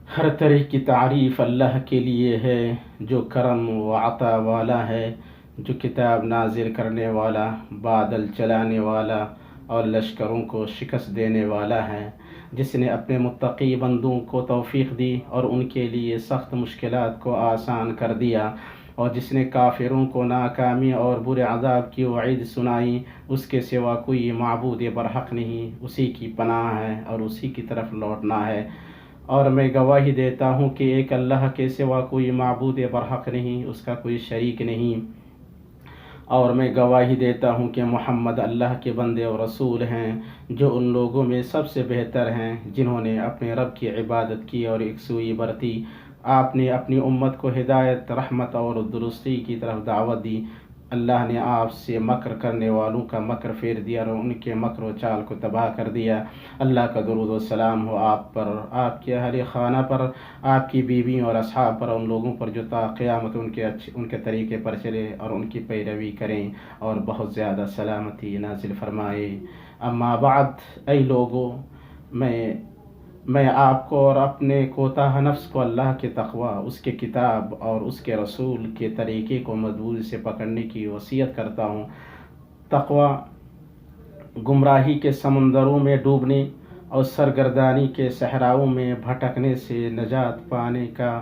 ہر طرح کی تعریف اللہ کے لیے ہے جو کرم و عطا والا ہے، جو کتاب نازل کرنے والا، بادل چلانے والا اور لشکروں کو شکست دینے والا ہے، جس نے اپنے متقی بندوں کو توفیق دی اور ان کے لیے سخت مشکلات کو آسان کر دیا، اور جس نے کافروں کو ناکامی اور برے عذاب کی وعید سنائی۔ اس کے سوا کوئی معبود برحق نہیں، اسی کی پناہ ہے اور اسی کی طرف لوٹنا ہے۔ اور میں گواہی دیتا ہوں کہ ایک اللہ کے سوا کوئی معبود برحق نہیں، اس کا کوئی شریک نہیں، اور میں گواہی دیتا ہوں کہ محمد اللہ کے بندے اور رسول ہیں، جو ان لوگوں میں سب سے بہتر ہیں جنہوں نے اپنے رب کی عبادت کی اور یکسوئی برتی۔ آپ نے اپنی امت کو ہدایت، رحمت اور درستی کی طرف دعوت دی۔ اللہ نے آپ سے مکر کرنے والوں کا مکر پھیر دیا اور ان کے مکر و چال کو تباہ کر دیا۔ اللہ کا درود و سلام ہو آپ پر، آپ کے اہل خانہ پر، آپ کی بیویوں اور اصحاب پر، ان لوگوں پر جو تا قیامت ان کے طریقے پر چلے اور ان کی پیروی کریں اور بہت زیادہ سلامتی نازل فرمائے۔ اما بعد، اے لوگو، میں آپ کو اور اپنے کوتاہ نفس کو اللہ کے تقوی، اس کے کتاب اور اس کے رسول کے طریقے کو مضبوطی سے پکڑنے کی وصیت کرتا ہوں۔ تقوی گمراہی کے سمندروں میں ڈوبنے اور سرگردانی کے صحراؤں میں بھٹکنے سے نجات پانے کا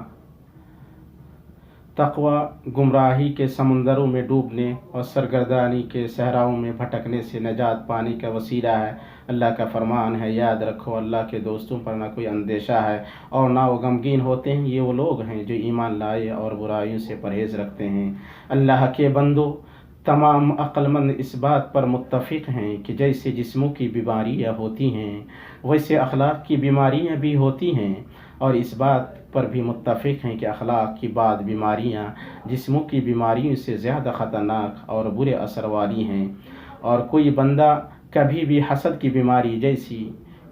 تقوی گمراہی کے سمندروں میں ڈوبنے اور سرگردانی کے صحراؤں میں بھٹکنے سے نجات پانے کا وسیلہ ہے۔ اللہ کا فرمان ہے، یاد رکھو اللہ کے دوستوں پر نہ کوئی اندیشہ ہے اور نہ وہ غمگین ہوتے ہیں، یہ وہ لوگ ہیں جو ایمان لائے اور برائیوں سے پرہیز رکھتے ہیں۔ اللہ کے بندو، تمام عقل مند اس بات پر متفق ہیں کہ جیسے جسموں کی بیماریاں ہوتی ہیں ویسے اخلاق کی بیماریاں بھی ہوتی ہیں، اور اس بات پر بھی متفق ہیں کہ اخلاق کی بعض بیماریاں جسموں کی بیماریوں سے زیادہ خطرناک اور برے اثر والی ہیں، اور کوئی بندہ کبھی بھی حسد کی بیماری جیسی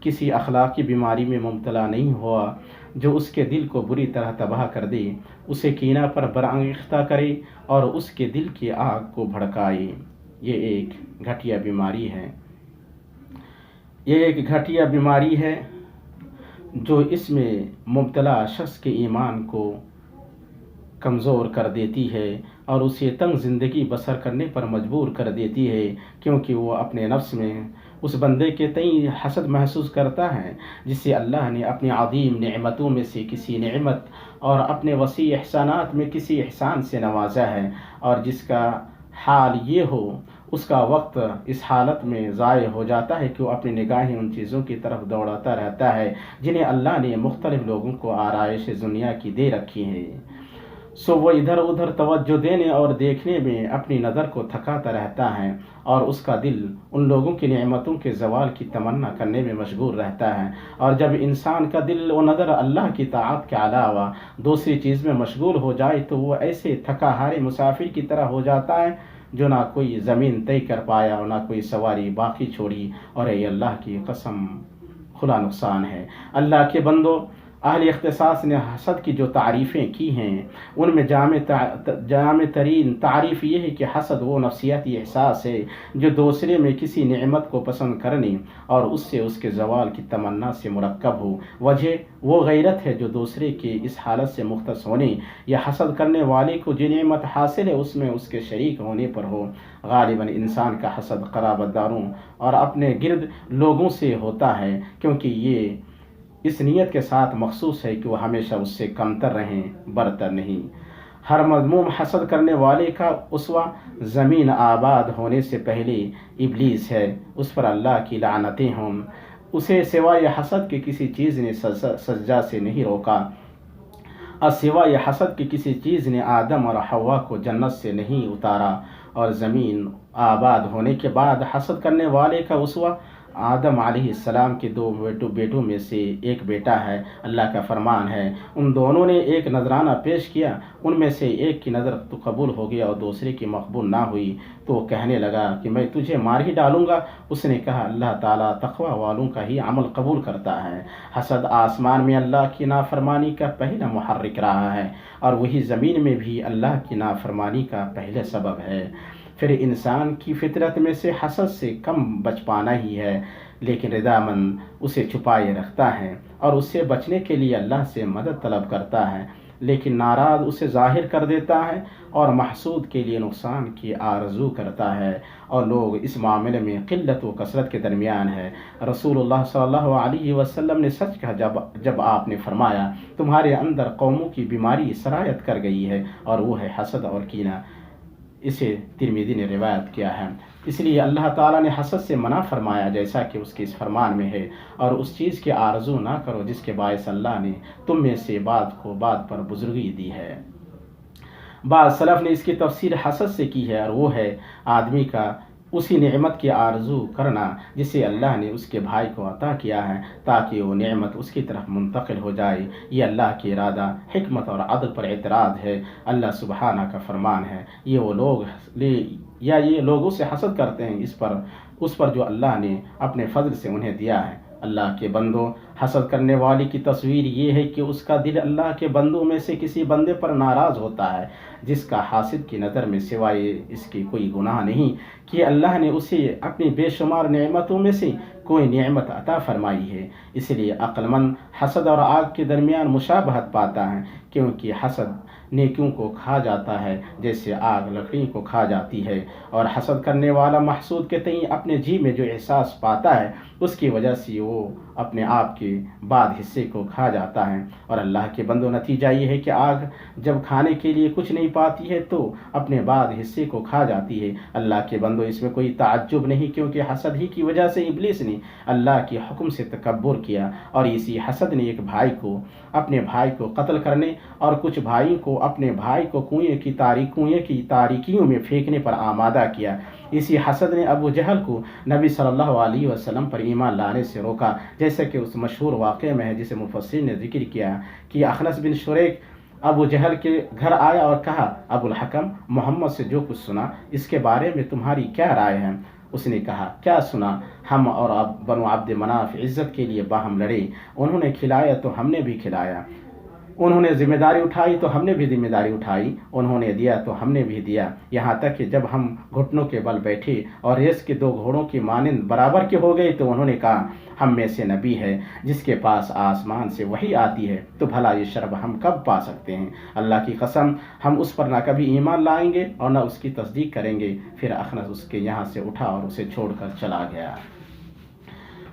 کسی اخلاقی بیماری میں مبتلا نہیں ہوا جو اس کے دل کو بری طرح تباہ کر دے، اسے کینہ پر برانگیختہ کرے اور اس کے دل کی آگ کو بھڑکائے۔ یہ ایک گھٹیا بیماری ہے جو اس میں مبتلا شخص کے ایمان کو کمزور کر دیتی ہے اور اسے تنگ زندگی بسر کرنے پر مجبور کر دیتی ہے، کیونکہ وہ اپنے نفس میں اس بندے کے تئیں حسد محسوس کرتا ہے جسے اللہ نے اپنی عظیم نعمتوں میں سے کسی نعمت اور اپنے وسیع احسانات میں کسی احسان سے نوازا ہے، اور جس کا حال یہ ہو، اس کا وقت اس حالت میں ضائع ہو جاتا ہے کہ وہ اپنی نگاہیں ان چیزوں کی طرف دوڑاتا رہتا ہے جنہیں اللہ نے مختلف لوگوں کو آرائش دنیا کی دے رکھی ہے۔ سو وہ ادھر ادھر توجہ دینے اور دیکھنے میں اپنی نظر کو تھکاتا رہتا ہے، اور اس کا دل ان لوگوں کی نعمتوں کے زوال کی تمنا کرنے میں مشغول رہتا ہے، اور جب انسان کا دل و نظر اللہ کی طاعت کے علاوہ دوسری چیز میں مشغول ہو جائے تو وہ ایسے تھکا ہارے مسافر کی طرح ہو جاتا ہے جو نہ کوئی زمین طے کر پایا اور نہ کوئی سواری باقی چھوڑی، اور اے اللہ کی قسم، کھلا نقصان ہے۔ اللہ کے بندو، اہل اختصاص نے حسد کی جو تعریفیں کی ہیں ان میں جامع ترین تعریف یہ ہے کہ حسد وہ نفسیاتی احساس ہے جو دوسرے میں کسی نعمت کو پسند کرنے اور اس سے اس کے زوال کی تمنا سے مرکب ہو۔ وجہ وہ غیرت ہے جو دوسرے کے اس حالت سے مختص ہونے یا حسد کرنے والے کو جو نعمت حاصل ہے اس میں اس کے شریک ہونے پر ہو۔ غالباً انسان کا حسد قرابت داروں اور اپنے گرد لوگوں سے ہوتا ہے، کیونکہ یہ اس نیت کے ساتھ مخصوص ہے کہ وہ ہمیشہ اس سے کمتر رہیں، برتر نہیں۔ ہر مذموم حسد کرنے والے کا اسوہ زمین آباد ہونے سے پہلے ابلیس ہے، اس پر اللہ کی لعنتیں ہوں۔ اسے سوائے حسد کے کسی چیز نے سجدہ سے نہیں روکا، اور سوائے حسد کے کسی چیز نے آدم اور حوا کو جنت سے نہیں اتارا، اور زمین آباد ہونے کے بعد حسد کرنے والے کا اسوہ آدم علیہ السلام کے دو بیٹوں میں سے ایک بیٹا ہے۔ اللہ کا فرمان ہے، ان دونوں نے ایک نذرانہ پیش کیا، ان میں سے ایک کی نظر تو قبول ہو گیا اور دوسرے کی مقبول نہ ہوئی، تو وہ کہنے لگا کہ میں تجھے مار ہی ڈالوں گا۔ اس نے کہا، اللہ تعالیٰ تقوی والوں کا ہی عمل قبول کرتا ہے۔ حسد آسمان میں اللہ کی نافرمانی کا پہلا محرک رہا ہے، اور وہی زمین میں بھی اللہ کی نافرمانی کا پہلا سبب ہے۔ پھر انسان کی فطرت میں سے حسد سے کم بچ پانا ہی ہے، لیکن رضامند اسے چھپائے رکھتا ہے اور اس سے بچنے کے لیے اللہ سے مدد طلب کرتا ہے، لیکن ناراض اسے ظاہر کر دیتا ہے اور محسود کے لیے نقصان کی آرزو کرتا ہے، اور لوگ اس معاملے میں قلت و کثرت کے درمیان ہے۔ رسول اللہ صلی اللہ علیہ وسلم نے سچ کہا جب آپ نے فرمایا تمہارے اندر قوموں کی بیماری سرایت کر گئی ہے اور وہ ہے حسد اور کینہ۔ اسے ترمذی نے روایت کیا ہے۔ اس لیے اللہ تعالیٰ نے حسد سے منع فرمایا جیسا کہ اس کے اس فرمان میں ہے، اور اس چیز کی آرزو نہ کرو جس کے باعث اللہ نے تم میں سے بعض پر بزرگی دی ہے۔ بعض سلف نے اس کی تفسیر حسد سے کی ہے، اور وہ ہے آدمی کا اسی نعمت کی آرزو کرنا جسے اللہ نے اس کے بھائی کو عطا کیا ہے تاکہ وہ نعمت اس کی طرف منتقل ہو جائے۔ یہ اللہ کی ارادہ، حکمت اور عدل پر اعتراض ہے۔ اللہ سبحانہ کا فرمان ہے، یہ لوگ اس سے حسد کرتے ہیں اس پر جو اللہ نے اپنے فضل سے انہیں دیا ہے۔ اللہ کے بندوں، حسد کرنے والی کی تصویر یہ ہے کہ اس کا دل اللہ کے بندوں میں سے کسی بندے پر ناراض ہوتا ہے جس کا حاسد کی نظر میں سوائے اس کی کوئی گناہ نہیں کہ اللہ نے اسے اپنی بے شمار نعمتوں میں سے کوئی نعمت عطا فرمائی ہے۔ اس لیے عقل مند حسد اور آگ کے درمیان مشابہت پاتا ہے، کیونکہ حسد نیکیوں کو کھا جاتا ہے جیسے آگ لکڑی کو کھا جاتی ہے، اور حسد کرنے والا محسود کے تئیں اپنے جی میں جو احساس پاتا ہے اس کی وجہ سے وہ اپنے آپ کے بعد حصے کو کھا جاتا ہے۔ اور اللہ کے بندوں، نتیجہ یہ ہے کہ آگ جب کھانے کے لیے کچھ نہیں پاتی ہے تو اپنے بعد حصے کو کھا جاتی ہے۔ اللہ کے بندوں، اس میں کوئی تعجب نہیں، کیونکہ حسد ہی کی وجہ سے ابلیس نے اللہ کے حکم سے تکبر کیا، اور اسی حسد نے ایک بھائی کو اپنے بھائی کو قتل کرنے اور کچھ بھائی کو اپنے بھائی کو کنویں کی تاریکیوں میں پھینکنے پر آمادہ کیا۔ اسی حسد نے ابو جہل کو نبی صلی اللہ علیہ وسلم پر ایمان لانے سے روکا، جیسے کہ اس مشہور واقعے میں ہے جسے مفسرین نے ذکر کیا کہ اخنس بن شریک ابو جہل کے گھر آیا اور کہا، ابو الحکم، محمد سے جو کچھ سنا اس کے بارے میں تمہاری کیا رائے ہے؟ اس نے کہا، کیا سنا؟ ہم اور بنو عبد مناف عزت کے لیے باہم لڑے، انہوں نے کھلایا تو ہم نے بھی کھلایا، انہوں نے ذمہ داری اٹھائی تو ہم نے بھی ذمہ داری اٹھائی، انہوں نے دیا تو ہم نے بھی دیا، یہاں تک کہ جب ہم گھٹنوں کے بل بیٹھے اور ریس کے دو گھوڑوں کی مانند برابر کے ہو گئے تو انہوں نے کہا، ہم میں سے نبی ہے جس کے پاس آسمان سے وحی آتی ہے، تو بھلا یہ شرف ہم کب پا سکتے ہیں؟ اللہ کی قسم، ہم اس پر نہ کبھی ایمان لائیں گے اور نہ اس کی تصدیق کریں گے۔ پھر اخنس اس کے یہاں سے اٹھا اور اسے چھوڑ کر چلا گیا۔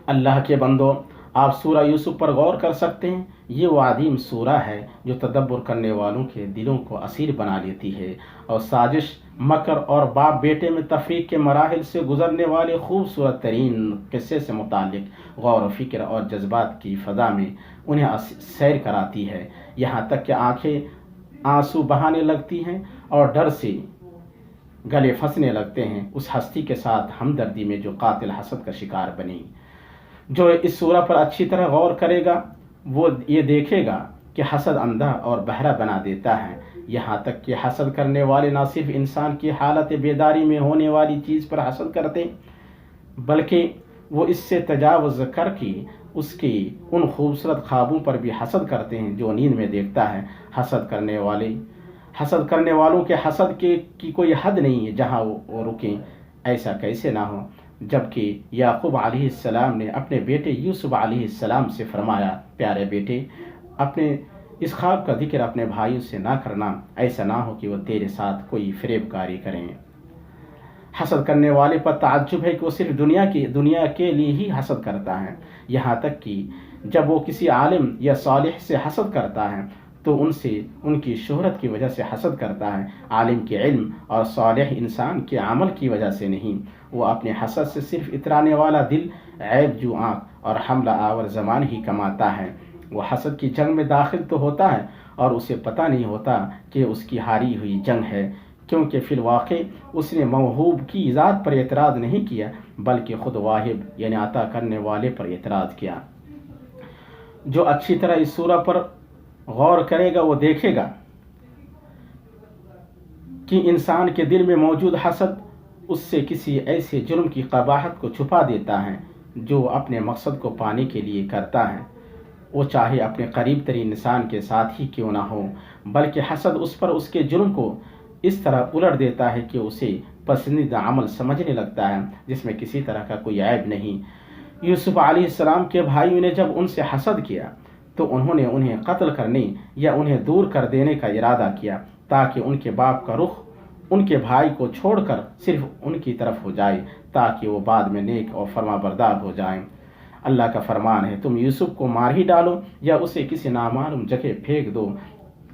اللہ کے بندوں، آپ سورہ یوسف پر غور کر سکتے ہیں۔ یہ وہ عظیم سورہ ہے جو تدبر کرنے والوں کے دلوں کو اسیر بنا لیتی ہے، اور سازش، مکر اور باپ بیٹے میں تفریق کے مراحل سے گزرنے والے خوبصورت ترین قصے سے متعلق غور و فکر اور جذبات کی فضا میں انہیں سیر کراتی ہے، یہاں تک کہ آنکھیں آنسو بہانے لگتی ہیں اور ڈر سے گلے پھنسنے لگتے ہیں اس ہستی کے ساتھ ہمدردی میں جو قاتل حسد کا شکار بنی۔ جو اس سورہ پر اچھی طرح غور کرے گا وہ یہ دیکھے گا کہ حسد اندھا اور بہرا بنا دیتا ہے، یہاں تک کہ حسد کرنے والے نہ صرف انسان کی حالت بیداری میں ہونے والی چیز پر حسد کرتے بلکہ وہ اس سے تجاوز کر کے اس کی ان خوبصورت خوابوں پر بھی حسد کرتے ہیں جو نیند میں دیکھتا ہے۔ حسد کرنے والوں کے حسد کی کوئی حد نہیں ہے جہاں وہ رکیں، ایسا کیسے نہ ہو جبکہ یعقوب علیہ السلام نے اپنے بیٹے یوسف علیہ السلام سے فرمایا، پیارے بیٹے، اپنے اس خواب کا ذکر اپنے بھائیوں سے نہ کرنا، ایسا نہ ہو کہ وہ تیرے ساتھ کوئی فریب کاری کریں۔ حسد کرنے والے پر تعجب ہے کہ وہ صرف دنیا کے لیے ہی حسد کرتا ہے، یہاں تک کہ جب وہ کسی عالم یا صالح سے حسد کرتا ہے تو ان کی شہرت کی وجہ سے حسد کرتا ہے، عالم کے علم اور صالح انسان کے عمل کی وجہ سے نہیں۔ وہ اپنے حسد سے صرف اترانے والا دل، عیب جو آنکھ اور حملہ آور زبان ہی کماتا ہے۔ وہ حسد کی جنگ میں داخل تو ہوتا ہے اور اسے پتہ نہیں ہوتا کہ اس کی ہاری ہوئی جنگ ہے، کیونکہ فی الواقع اس نے موہوب کی ذات پر اعتراض نہیں کیا بلکہ خود واہب یعنی عطا کرنے والے پر اعتراض کیا۔ جو اچھی طرح اس سورہ پر غور کرے گا وہ دیکھے گا کہ انسان کے دل میں موجود حسد اس سے کسی ایسے جرم کی قباحت کو چھپا دیتا ہے جو اپنے مقصد کو پانے کے لیے کرتا ہے، وہ چاہے اپنے قریب ترین انسان کے ساتھ ہی کیوں نہ ہو، بلکہ حسد اس پر اس کے جرم کو اس طرح الٹ دیتا ہے کہ اسے پسندیدہ عمل سمجھنے لگتا ہے جس میں کسی طرح کا کوئی عیب نہیں، یوسف علیہ السلام کے بھائیوں نے جب ان سے حسد کیا تو انہوں نے انہیں قتل کرنے یا انہیں دور کر دینے کا ارادہ کیا، تاکہ ان کے باپ کا رخ ان کے بھائی کو چھوڑ کر صرف ان کی طرف ہو جائے، تاکہ وہ بعد میں نیک اور فرما بردار ہو جائیں۔ اللہ کا فرمان ہے، تم یوسف کو مار ہی ڈالو یا اسے کسی نامعلوم جگہ پھینک دو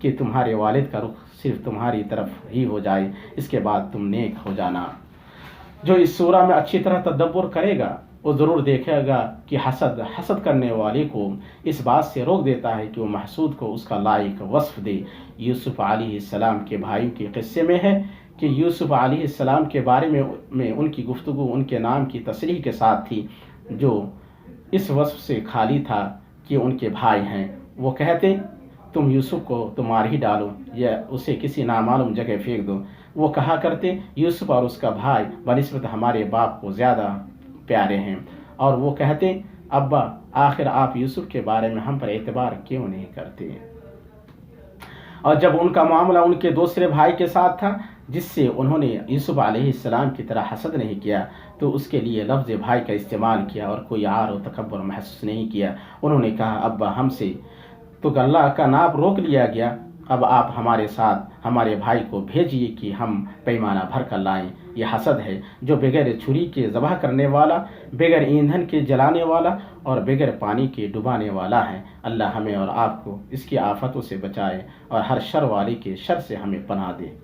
کہ تمہارے والد کا رخ صرف تمہاری طرف ہی ہو جائے، اس کے بعد تم نیک ہو جانا۔ جو اس سورہ میں اچھی طرح تدبر کرے گا وہ ضرور دیکھے گا کہ حسد کرنے والے کو اس بات سے روک دیتا ہے کہ وہ محسود کو اس کا لائق وصف دے۔ یوسف علیہ السلام کے بھائیوں کے قصے میں ہے کہ یوسف علیہ السلام کے بارے میں ان کی گفتگو ان کے نام کی تصریح کے ساتھ تھی، جو اس وصف سے خالی تھا کہ ان کے بھائی ہیں۔ وہ کہتے تم یوسف کو تو مار ہی ڈالو یا اسے کسی نامعلوم جگہ پھینک دو۔ وہ کہا کرتے یوسف اور اس کا بھائی بنسبت ہمارے باپ کو زیادہ پیارے ہیں، اور وہ کہتے ابا آخر آپ یوسف کے بارے میں ہم پر اعتبار کیوں نہیں کرتے؟ اور جب ان کا معاملہ ان کے دوسرے بھائی کے ساتھ تھا جس سے انہوں نے یوسف علیہ السلام کی طرح حسد نہیں کیا، تو اس کے لیے لفظ بھائی کا استعمال کیا اور کوئی عار و تکبر محسوس نہیں کیا۔ انہوں نے کہا ابا ہم سے تو اللہ کا ناپ روک لیا گیا، اب آپ ہمارے ساتھ ہمارے بھائی کو بھیجیے کہ ہم پیمانہ بھر کر لائیں۔ یہ حسد ہے جو بغیر چھری کے ذبح کرنے والا، بغیر ایندھن کے جلانے والا اور بغیر پانی کے ڈبانے والا ہے۔ اللہ ہمیں اور آپ کو اس کی آفتوں سے بچائے اور ہر شر والے کے شر سے ہمیں پناہ دے۔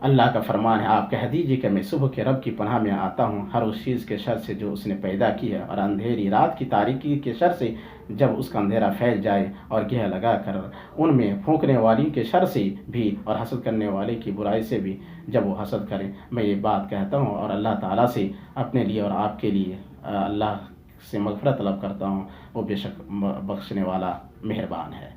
اللہ کا فرمان ہے، آپ کہہ دیجیے کہ میں صبح کے رب کی پناہ میں آتا ہوں ہر اس چیز کے شر سے جو اس نے پیدا کی ہے، اور اندھیری رات کی تاریکی کے شر سے جب اس کا اندھیرا پھیل جائے، اور گہ لگا کر ان میں پھونکنے والی کے شر سے بھی، اور حسد کرنے والے کی برائی سے بھی جب وہ حسد کرے۔ میں یہ بات کہتا ہوں اور اللہ تعالیٰ سے اپنے لیے اور آپ کے لیے اللہ سے مغفرت طلب کرتا ہوں، وہ بے شک بخشنے والا مہربان ہے۔